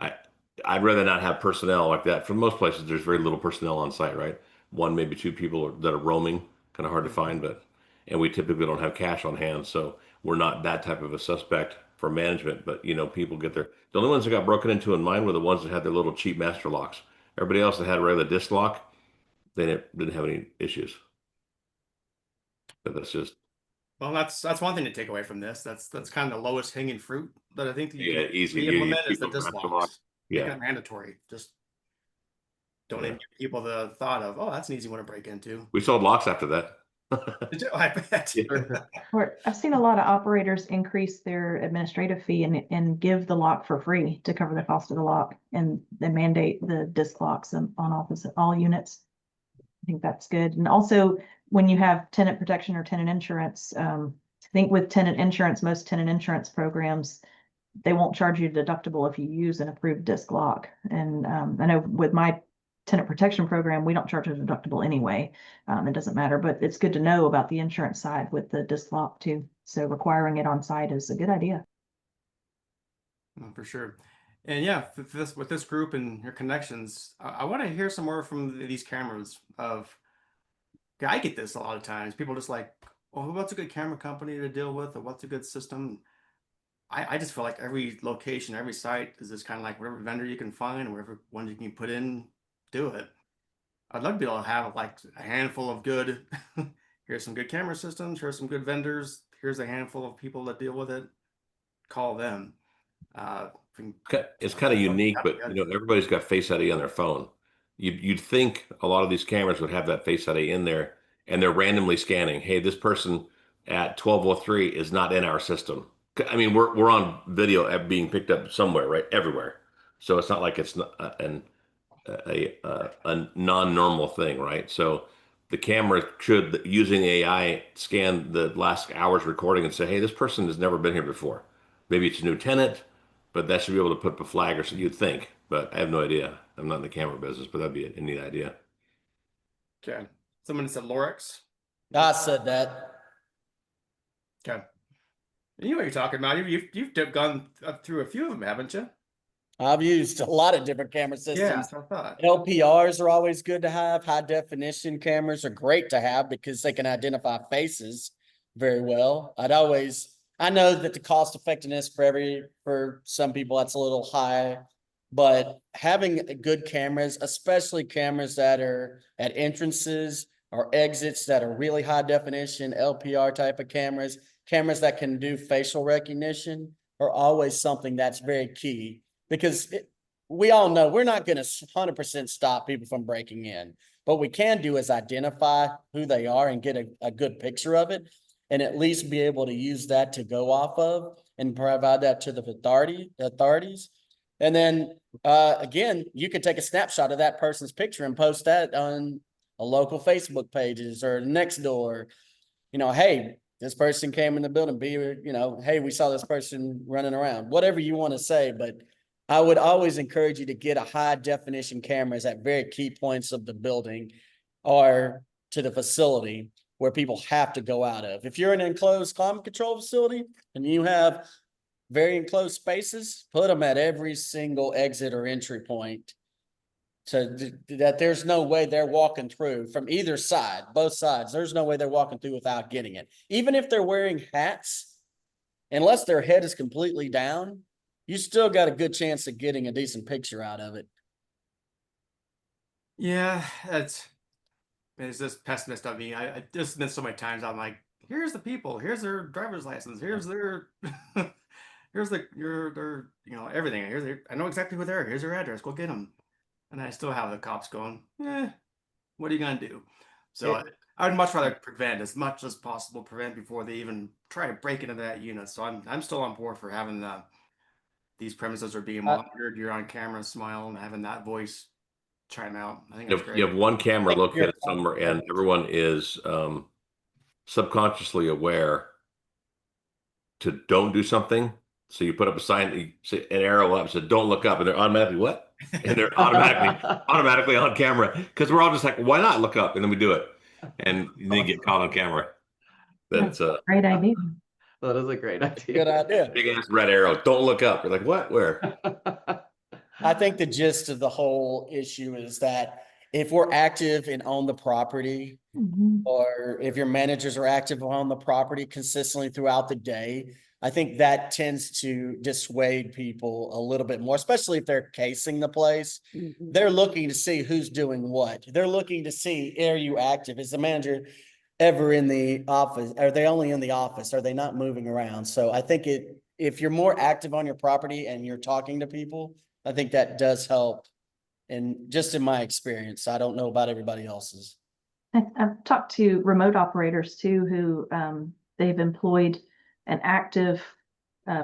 I'd rather not have personnel like that. For most places, there's very little personnel on site, right? One, maybe two people that are roaming, kind of hard to find, and we typically don't have cash on hand, so we're not that type of a suspect for management. But people get the only ones that got broken into in mine were the ones that had their little cheap master locks. Everybody else that had a regular disc lock, they didn't have any issues. But that's just well, that's one thing to take away from this. That's kind of the lowest hanging fruit that I think that you can easy. implement is the Keep them disc master locks. lock. Make Yeah. it mandatory. Just don't even give people the thought of, oh, that's an easy one to break into. We sold locks after that. I bet. Or I've seen a lot of operators increase their administrative fee and give the lock for free to cover the cost of the lock, and they mandate the disc locks on all units. I think that's good. And also, when you have tenant protection or tenant insurance, I think with tenant insurance, most tenant insurance programs, they won't charge you deductible if you use an approved disc lock. And I know with my tenant protection program, we don't charge a deductible anyway. It doesn't matter, but it's good to know about the insurance side with the disc lock too. So requiring it on site is a good idea. For sure. And yeah, with this group and your connections, I want to hear some more from these cameras of, I get this a lot of times. People just like, well, what's a good camera company to deal with, or what's a good system? I just feel like every location, every site is just kind of like whatever vendor you can find, whatever one you can put in, do it. I'd love to be able to have like a handful of good, here's some good camera systems, here's some good vendors, here's a handful of people that deal with it, call them. It's kind of unique, but everybody's got Face ID on their phone. You'd think a lot of these cameras would have that Face ID in there, and they're randomly scanning. Hey, this person at 12:03 is not in our system. I mean, we're on video being picked up somewhere, right? Everywhere. So it's not like it's not a non-normal thing, right? So the camera should, using AI, scan the last hour's recording and say, hey, this person has never been here before. Maybe it's a new tenant, but that should be able to put up a flag or something, you'd think, but I have no idea. I'm not in the camera business, but that'd be a neat idea. Okay. Someone said Lorex. I said that. Okay. You know what you're talking about. You've gone up through a few of them, haven't you? I've used a lot of different camera Yeah, systems. that's what I thought. LPRs are always good to have. High definition cameras are great to have because they can identify faces very well. I know that the cost effectiveness for some people that's a little high, but having good cameras, especially cameras that are at entrances or exits that are really high definition, LPR type of cameras that can do facial recognition are always something that's very key. Because we all know we're not going to 100% stop people from breaking in. What we can do is identify who they are and get a good picture of it, and at least be able to use that to go off of and provide that to the authorities. And then again, you can take a snapshot of that person's picture and post that on a local Facebook pages or next door. Hey, this person came in the building. Hey, we saw this person running around. Whatever you want to say, but I would always encourage you to get a high definition cameras at very key points of the building or to the facility where people have to go out of. If you're in an enclosed climate control facility and you have very enclosed spaces, put them at every single exit or entry point so that there's no way they're walking through from either side, both sides. There's no way they're walking through without getting it. Even if they're wearing hats, unless their head is completely down, you still got a good chance of getting a decent picture out of it. Yeah, it's just pessimist of me. I just missed so many times. I'm like, here's the people, here's their driver's license, here's their here's their everything. I know exactly who they are. Here's their address. Go get them. And I still have the cops going, what are you gonna do? So I would much rather prevent as much as possible, prevent before they even try to break into that unit. So I'm still on board for having these premises are being monitored. You're on camera, smile, and having that voice chime out. I think that's great. You have one camera located somewhere, and everyone is subconsciously aware to don't do something. So you put up a sign, you say an arrow up, said don't look up, and they're automatically what? And they're automatically on camera because we're all just like, why not look up? And then we do it, and then you get caught on camera. That's a great idea. That is a great idea. Good idea. Big ass red arrow. Don't look up. You're like, what? Where? I think the gist of the whole issue is that if we're active and on the property, or if your managers are active on the property consistently throughout the day, I think that tends to dissuade people a little bit more, especially if they're casing the place. They're looking to see who's doing what. They're looking to see, are you active? Is the manager ever in the office? Are they only in the office? Are they not moving around? So I think if you're more active on your property and you're talking to people, I think that does help. And just in my experience, I don't know about everybody else's. I've talked to remote operators too, who they've employed an active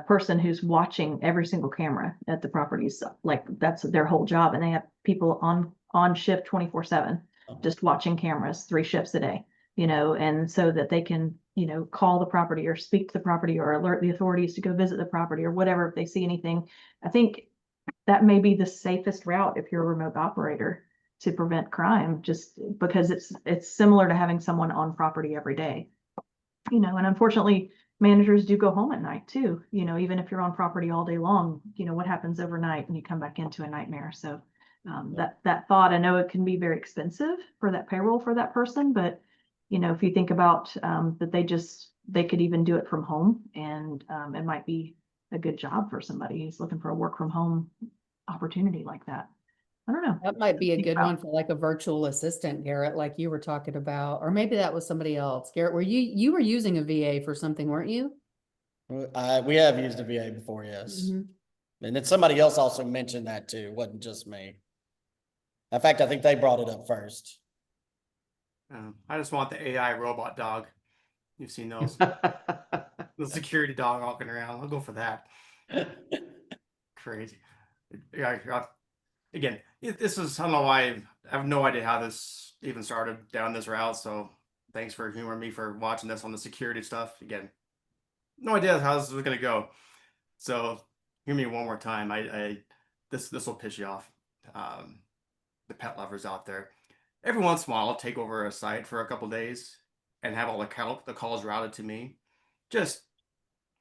person who's watching every single camera at the properties. Like that's their whole job. And they have people on shift 24/7, just watching cameras, 3 shifts a day, and so that they can, call the property or speak to the property or alert the authorities to go visit the property or whatever, if they see anything. I think that may be the safest route if you're a remote operator to prevent crime, just because it's similar to having someone on property every day, and unfortunately managers do go home at night too, even if you're on property all day long, what happens overnight and you come back into a nightmare. So that thought, I know it can be very expensive for that payroll for that person, but if you think about that they could even do it from home, and it might be a good job for somebody who's looking for a work from home opportunity like that. I don't know. That might be a good one for like a virtual assistant, Garrett, like you were talking about, or maybe that was somebody else. Garrett, you were using a VA for something, weren't you? We have used a VA before, yes. And then somebody else also mentioned that too. It wasn't just me. In fact, I think they brought it up first. I just want the AI robot dog. You've seen those. The security dog walking around. I'll go for that. Crazy. Yeah. Again, this is, I don't know why, I have no idea how this even started down this route. So thanks for humoring me for watching this on the security stuff. Again, no idea how this was going to go. So hear me one more time. This will piss you off. The pet lovers out there. Every once in a while, I'll take over a site for a couple days and have all the calls routed to me. Just,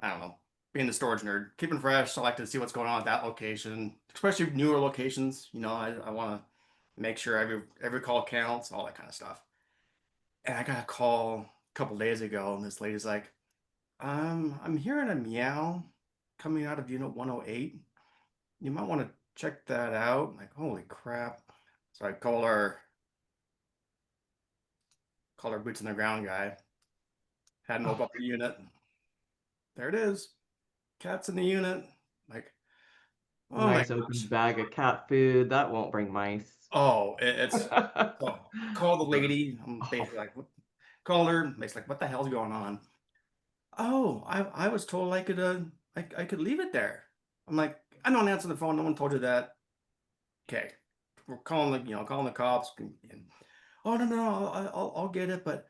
I don't know, being the storage nerd, keeping fresh. I like to see what's going on at that location, especially newer locations. You know, I want to make sure every call counts, all that kind of stuff. And I got a call a couple days ago, and this lady's like, I'm hearing a meow coming out of unit 108. You might want to check that out. I'm like, holy crap. So I called our boots on the ground guy. Had him open up the unit. There it is. Cat's in the unit. Like, oh Nice my open gosh. bag of cat food. That won't bring mice. Oh, it's so call the lady. I'm basically like, call her. Basically like, what the hell's going on? Oh, I was told I could leave it there. I'm like, I don't answer the phone. No one told you that. Okay, we're calling the cops. And, oh no, I'll get it, but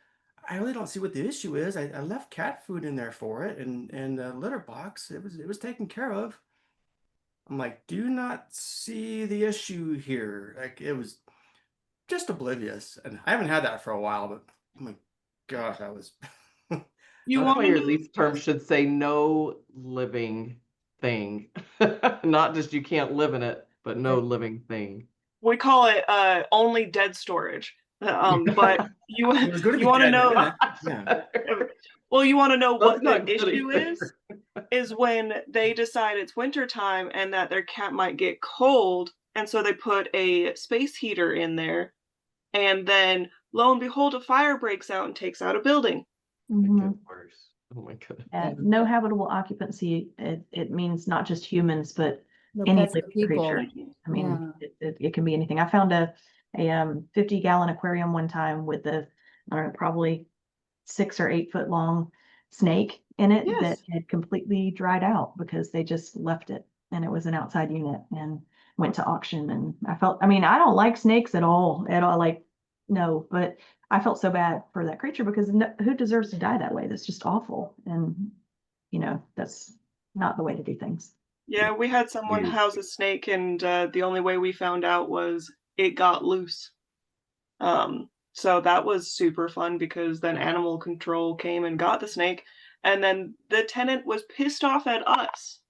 I really don't see what the issue is. I left cat food in there for it, and the litter box. It was taken care of. I'm like, do you not see the issue here? Like, it was just oblivious, and I haven't had that for a while. But oh my gosh, I was. That's why your lease term should say no living thing. Not just you can't live in it, but no living thing. We call it only dead storage. But you It was going to be want to dead in a know minute. Yeah. well, you want to know what That's not the good issue either. is when they decide it's winter time and that their cat might get cold, and so they put a space heater in there, and then lo and behold, a fire breaks out and takes out a building. Mhm. Worse. Oh my goodness. And no habitable occupancy, it means not just humans, but No any pets or living creature. people. I mean, Yeah. it can be anything. I found a 50-gallon aquarium one time with I don't know, probably 6 or 8 foot long snake in it that Yes. had completely dried out because they just left it, and it was an outside unit and went to auction. And I mean, I don't like snakes at all, like, no, but I felt so bad for that creature because who deserves to die that way? That's just awful. And, that's not the way to do things. Yeah, we had someone house a snake, and the only way we found out was it got loose. So that was super fun because then animal control came and got the snake, and then the tenant was pissed off at us.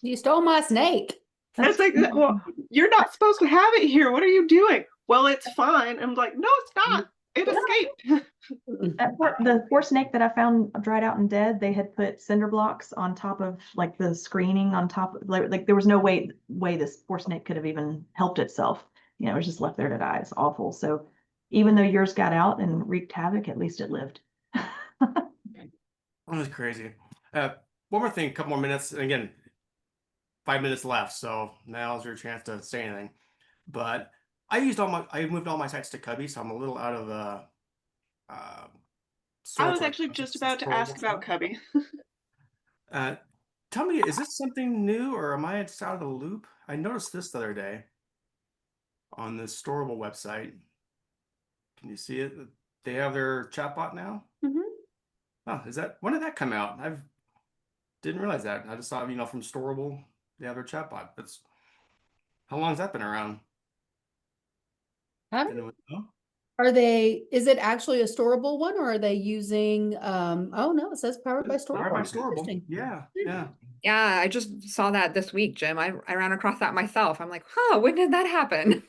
You stole my snake. And it's like, well, you're not supposed to have it here. What are you doing? Well, it's fine. I'm like, no, it's not. It escaped. The poor snake that I found dried out and dead, they had put cinder blocks on top of like the screening on top of like there was no way this poor snake could have even helped itself. It was just left there to die. It's awful. So even though yours got out and wreaked havoc, at least it lived. That was crazy. One more thing, a couple more minutes. And again, 5 minutes left, so now's your chance to say anything. But I moved all my sites to Cubby, so I'm a little out of I was actually just about to ask about Cubby. Tell me, is this something new, or am I just out of the loop? I noticed this the other day on the Storable website. Can you see it? They have their chatbot now. Oh, when did that come out? I didn't realize that. I just saw, from Storable, they have their chatbot. How long has that been around? Anyone know? Is it actually a storable one, or are they using, oh no, it says powered by storable. Powered by Storable. Interesting. Yeah. Yeah, I just saw that this week, Jim. I ran across that myself. I'm like, when did that happen?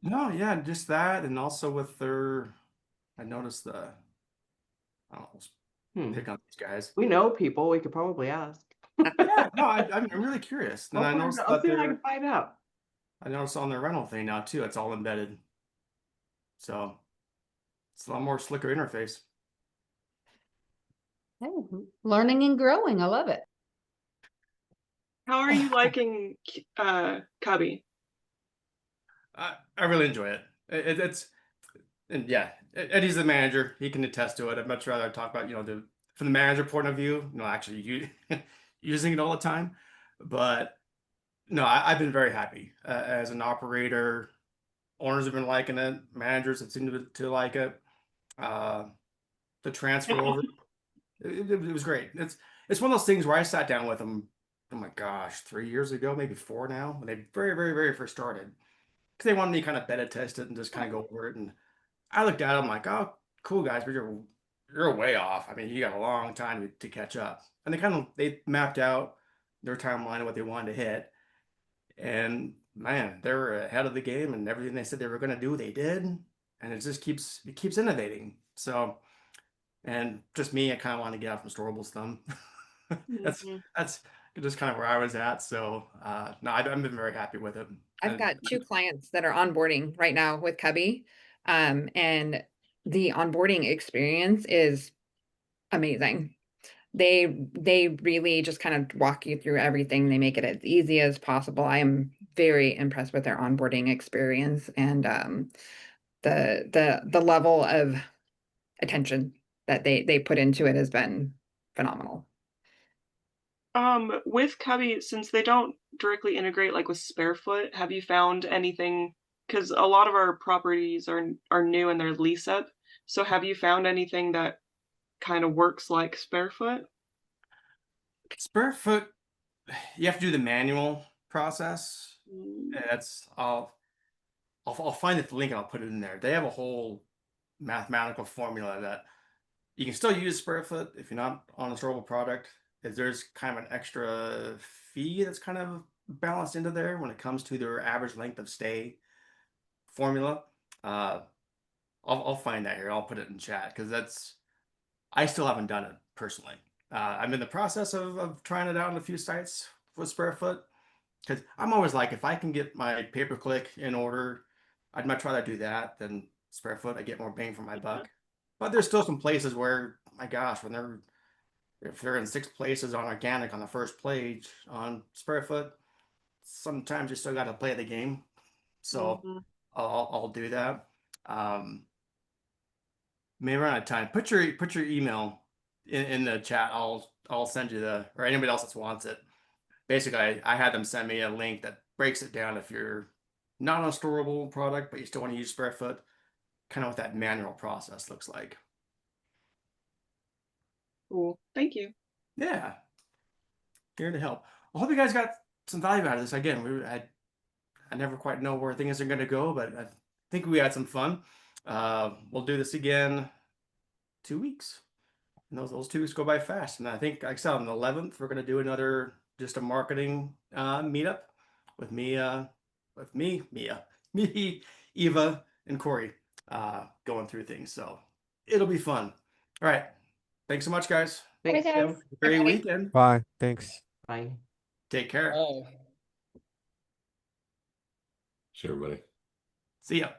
No, yeah, just that, and also with I noticed I don't know, pick on these guys. We know people. We could probably ask. Yeah, no, I'm really curious. And I noticed I'll that see if I can find out. I noticed on their rental thing now too, it's all embedded. So it's a lot more slicker interface. Hey, learning and growing. I love it. How are you liking Cubby? I really enjoy it. And yeah, Eddie's the manager. He can attest to it. I'd much rather talk about, from the manager point of view, actually using it all the time. But no, I've been very happy as an operator. Owners have been liking it. Managers have seemed to like it. The transfer over, it was great. It's one of those things where I sat down with them oh my gosh, 3 years ago, maybe 4 now, when they very first started. Because they wanted me to kind of beta test it and just kind of go over it. And I looked at it, I'm like, oh, cool guys, but you're way off. I mean, you got a long time to catch up. And they mapped out their timeline of what they wanted to hit. And man, they were ahead of the game, and everything they said they were going to do, they did. And it keeps innovating. So, and just me, I kind of want to get out from storables thumb. that's just kind of where I was at. So no, I've been very happy with it. I've got 2 clients that are onboarding right now with Cubby. And the onboarding experience is amazing. They really just kind of walk you through everything. They make it as easy as possible. I am very impressed with their onboarding experience, and the level of attention that they put into it has been phenomenal. With Cubby, since they don't directly integrate like with Sparefoot, have you found anything? Because a lot of our properties are new and they're lease up. So have you found anything that kind of works like Sparefoot? Sparefoot, you have to do the manual process. I'll find the link and I'll put it in there. They have a whole mathematical formula that you can still use Sparefoot if you're not on a storable product. There's kind of an extra fee that's kind of balanced into there when it comes to their average length of stay formula. I'll find that here. I'll put it in chat because I still haven't done it personally. I'm in the process of trying it out on a few sites with Sparefoot, because I'm always like, if I can get my pay-per-click in order, I'd much rather do that than Sparefoot. I get more bang for my buck. But there's still some places where, my gosh, if they're in 6 places on organic on the first page on Sparefoot, sometimes you still got to play the game. So I'll do that. May run out of time. Put your email in the chat. I'll send you or anybody else that wants it. Basically, I had them send me a link that breaks it down if you're not on a storable product, but you still want to use Sparefoot, kind of what that manual process looks like. Cool. Thank you. Yeah. Here to help. I hope you guys got some value out of this. Again, I never quite know where things are going to go, but I think we had some fun. We'll do this again 2 weeks. And those 2 weeks go by fast. And I think, like I said, on the 11th, we're going to do another just a marketing meetup with me, Eva and Corey going through things. So it'll be fun. All right. Thanks so much, guys. Thanks, Bye, guys. Jim. Great weekend. Bye. Thanks. Bye. Take care. See everybody. See ya.